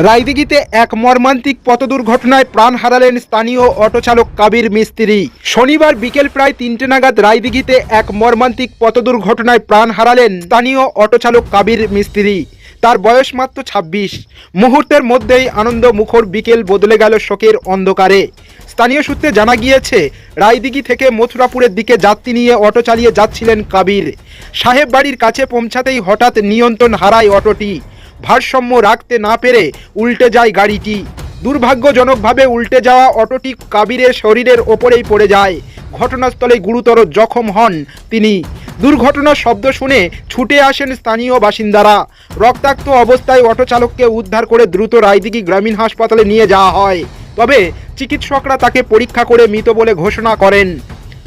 রায়দিঘিতে এক মর্মান্তিক পথ দুর্ঘটনায় প্রাণ হারালেন স্থানীয় অটোচালক কাবির মিস্ত্রি। শনিবার বিকেল প্রায় 3টে নাগাদ রায়দিঘিতে এক মর্মান্তিক পথ দুর্ঘটনায় প্রাণ হারালেন স্থানীয় অটোচালক কাবির মিস্ত্রি। তার বয়স মাত্র 26। মুহূর্তের মধ্যেই আনন্দ মুখর বিকেল বদলে গেল শোকের অন্ধকারে। স্থানীয় সূত্রে জানা গিয়েছে, রায়দিঘি থেকে মথুরাপুরের দিকে যাত্রী নিয়ে অটো চালিয়ে যাচ্ছিলেন কাবির। সাহেব বাড়ির কাছে পৌঁছাতেই হঠাৎ নিয়ন্ত্রণ হারায় অটোটি। ভারসাম্য রাখতে না পেরে উল্টে যায় গাড়িটি। দুর্ভাগ্যজনকভাবে উল্টে যাওয়া অটোটি কাবিরের শরীরের ওপরেই পড়ে যায়। ঘটনাস্থলে গুরুতর জখম হন তিনি। দুর্ঘটনার শব্দ শুনে ছুটে আসেন স্থানীয় বাসিন্দারা। রক্তাক্ত অবস্থায় অটো চালককে উদ্ধার করে দ্রুত রায়দিঘি গ্রামীণ হাসপাতালে নিয়ে যাওয়া হয়। তবে চিকিৎসকরা তাকে পরীক্ষা করে মৃত বলে ঘোষণা করেন।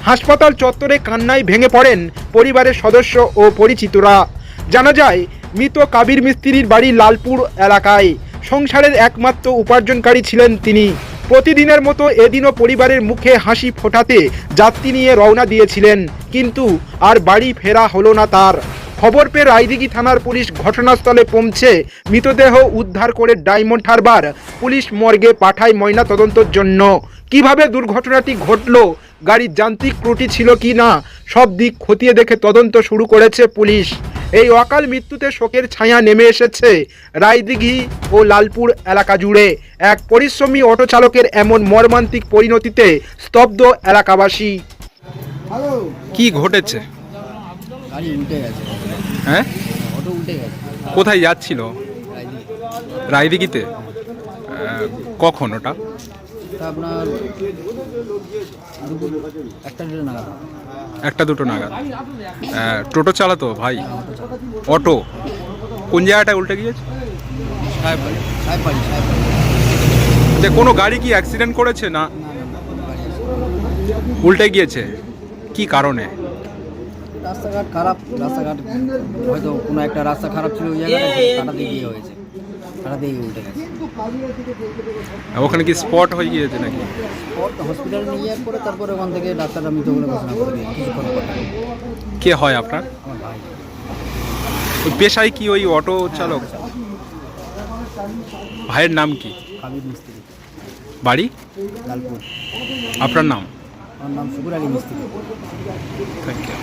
হাসপাতাল চত্বরে কান্নায় ভেঙে পড়েন পরিবারের সদস্য ও পরিচিতরা। জানা যায়, মৃত কাবির মিস্ত্রির বাড়ি লালপুর এলাকায়। সংসারের একমাত্র উপার্জনকারী ছিলেন তিনি। প্রতিদিনের মতো এদিনও পরিবারের মুখে হাসি ফোটাতে যাত্রী নিয়ে রওনা দিয়েছিলেন, কিন্তু আর বাড়ি ফেরা হলো না তার। খবর পেয়ে রায়দিঘি থানার পুলিশ ঘটনাস্থলে পৌঁছে মৃতদেহ উদ্ধার করে ডায়মন্ড হারবার পুলিশ মর্গে পাঠায় ময়না তদন্তের জন্য। কিভাবে দুর্ঘটনাটি ঘটল, গাড়ির যান্ত্রিক ত্রুটি ছিল কি না, সব দিক খতিয়ে দেখে তদন্ত শুরু করেছে পুলিশ। এই অকাল মৃত্যুতে শোকের ছায়া নেমে এসেছে রায়দিঘি ও লালপুর এলাকা জুড়ে। এক পরিশ্রমী অটো চালকের এমন মর্মান্তিক পরিণতিতে স্তব্ধ এলাকাবাসী। কি ঘটেছে? গাড়ি উল্টে গেছে। হ্যাঁ, অটো উল্টে গেছে। কোথায় যাচ্ছিল? রায়দিঘি। রায়দিঘিতে? কখন ওটা? তা আপনার দুপুর 1টা নাগাদ। 1টা-2টো নাগাদ। টোটো চালাতো ভাই? অটো কোন জায়গাটায় উল্টে গিয়েছে? সাহেব বাড়ি। যে কোনো গাড়ি কি অ্যাক্সিডেন্ট করেছে না উল্টে গিয়েছে? কি কারণে? রাস্তাঘাট খারাপ, হয়তো কোনো একটা রাস্তা খারাপ ছিল, ওই জায়গাটা কাটা দিয়ে গিয়ে হয়েছে, কাটা দিয়ে উল্টে গেছে। ওখানে কি স্পট হয়ে গিয়েছে নাকি? হসপিটালে নিয়ে যাওয়ার পরে তারপরে ওখান থেকে ডাক্তাররা মৃত বলে ঘোষণা করে দিয়ে কিছুক্ষণ পরে। কে হয় আপনার? আমার ভাই। ওই পেশায় কি ওই অটো চালক? ভাইয়ের নাম কি? কাবির মিস্ত্রি, বাড়ি? লালপুর। আপনার নাম? আমার নাম শুকুর আলী মিস্ত্রি। Thank you.